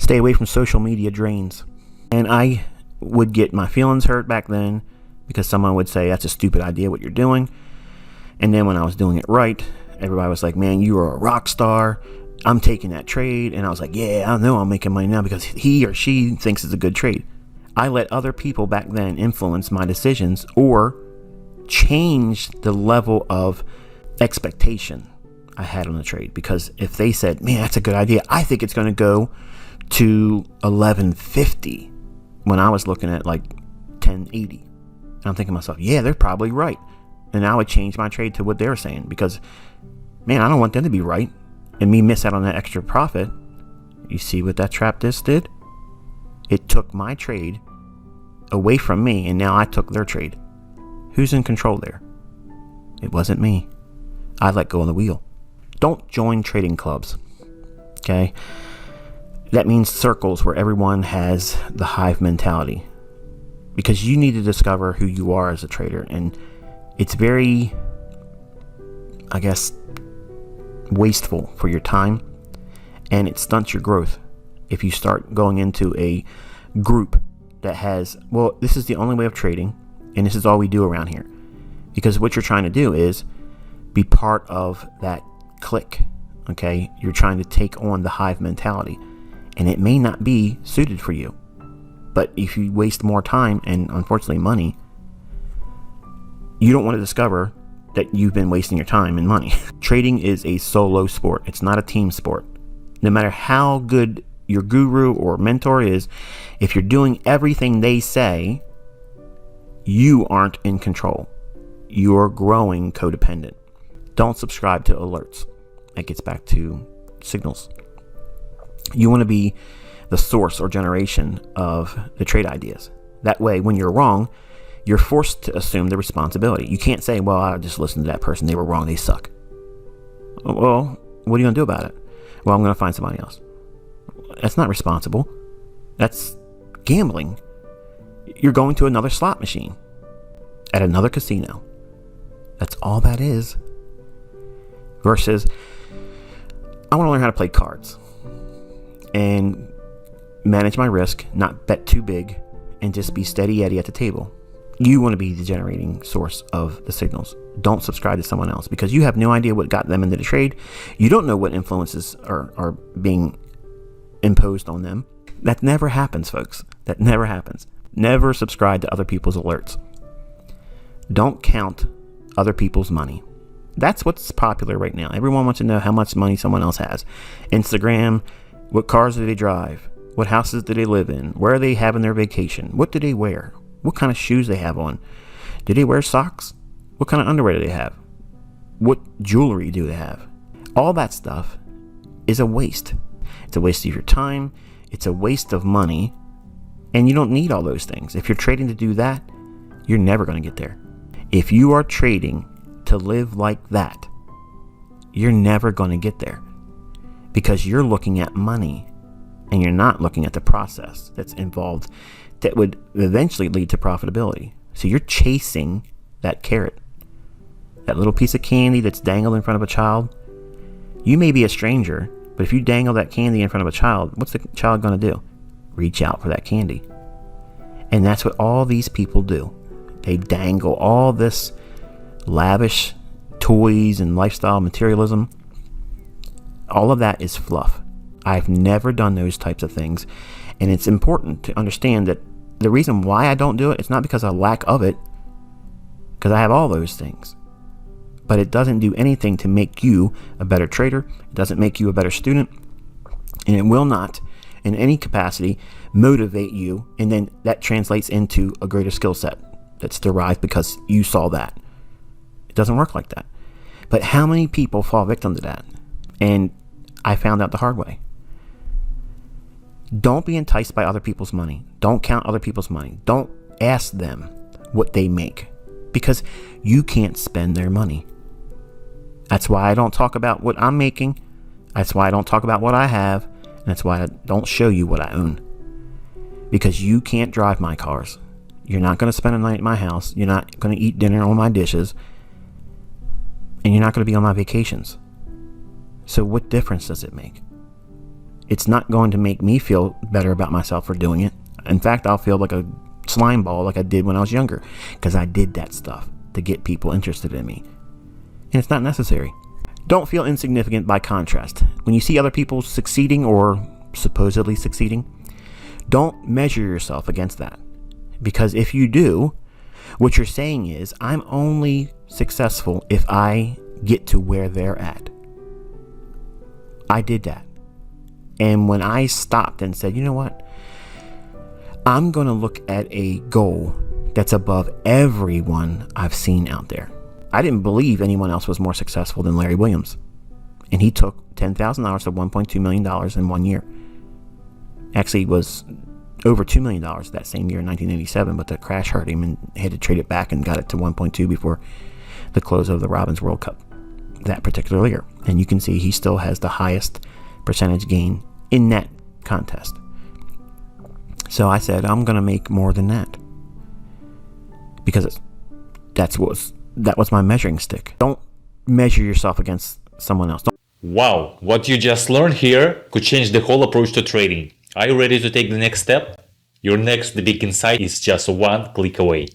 Stay away from social media drains. And I would get my feelings hurt back then because someone would say, that's a stupid idea what you're doing. And then when I was doing it right, everybody was like, man, you are a rock star. I'm taking that trade. And I was like, yeah, I know I'm making money now because he or she thinks it's a good trade. I let other people back then influence my decisions or change the level of expectation I had on the trade. Because if they said, man, that's a good idea, I think it's going to go to 1150 when I was looking at like 1080. And I'm thinking to myself, yeah, they're probably right. And I would change my trade to what they're saying because, man, I don't want them to be right and me miss out on that extra profit. You see what that trap disc did? It took my trade away from me, and now I took their trade. Who's in control there? It wasn't me. I let go of the wheel. Don't join trading clubs. Okay? That means circles where everyone has the hive mentality. Because you need to discover who you are as a trader. And it's very, I guess, wasteful for your time. And it stunts your growth if you start going into a group that has, well, this is the only way of trading. And this is all we do around here. Because what you're trying to do is be part of that clique. Okay? You're trying to take on the hive mentality. And it may not be suited for you. But if you waste more time and unfortunately money, you don't want to discover that you've been wasting your time and money. Trading is a solo sport. It's not a team sport. No matter how good your guru or mentor is, if you're doing everything they say, you aren't in control. You're growing codependent. Don't subscribe to alerts. That gets back to signals. You want to be the source or generation of the trade ideas. That way, when you're wrong, you're forced to assume the responsibility. You can't say, well, I just listened to that person. They were wrong. They suck. Well, what are you going to do about it? Well, I'm going to find somebody else. That's not responsible. That's gambling. You're going to another slot machine at another casino. That's all that is. Versus, I want to learn how to play cards and manage my risk, not bet too big, and just be steady Eddie at the table. You want to be the generating source of the signals. Don't subscribe to someone else because you have no idea what got them into the trade. You don't know what influences are being imposed on them. That never happens, folks. That never happens. Never subscribe to other people's alerts. Don't count other people's money. That's what's popular right now. Everyone wants to know how much money someone else has. Instagram, what cars do they drive? What houses do they live in? Where are they having their vacation? What do they wear? What kind of shoes they have on? Do they wear socks? What kind of underwear do they have? What jewelry do they have? All that stuff is a waste. It's a waste of your time. It's a waste of money. And you don't need all those things. If you're trading to do that, you're never going to get there. If you are trading to live like that, you're never going to get there. Because you're looking at money and you're not looking at the process that's involved that would eventually lead to profitability. So you're chasing that carrot, that little piece of candy that's dangled in front of a child. You may be a stranger, but if you dangle that candy in front of a child, what's the child going to do? Reach out for that candy. And that's what all these people do. They dangle all this lavish toys and lifestyle materialism. All of that is fluff. I've never done those types of things. And it's important to understand that the reason why I don't do it, it's not because of lack of it, because I have all those things. But it doesn't do anything to make you a better trader. It doesn't make you a better student. And it will not, in any capacity, motivate you. And then that translates into a greater skill set that's derived because you saw that. It doesn't work like that. But how many people fall victim to that? And I found out the hard way. Don't be enticed by other people's money. Don't count other people's money. Don't ask them what they make because you can't spend their money. That's why I don't talk about what I'm making. That's why I don't talk about what I have. And that's why I don't show you what I own. Because you can't drive my cars. You're not going to spend a night at my house. You're not going to eat dinner on my dishes. And you're not going to be on my vacations. So what difference does it make? It's not going to make me feel better about myself for doing it. In fact, I'll feel like a slime ball like I did when I was younger, because I did that stuff to get people interested in me. And it's not necessary. Don't feel insignificant by contrast. When you see other people succeeding or supposedly succeeding, don't measure yourself against that. Because if you do, what you're saying is, I'm only successful if I get to where they're at. I did that. And when I stopped and said, you know what? I'm going to look at a goal that's above everyone I've seen out there. I didn't believe anyone else was more successful than Larry Williams. And he took $10,000 to $1.2 million in 1 year. Actually, it was over $2 million that same year in 1987, but the crash hurt him and had to trade it back and got it to 1.2 before the close of the Robins World Cup that particular year. And you can see he still has the highest percentage gain in that contest. So I said, I'm going to make more than that. Because that was my measuring stick. Don't measure yourself against someone else. Wow, what you just learned here could change the whole approach to trading. Are you ready to take the next step? Your next big insight is just one click away.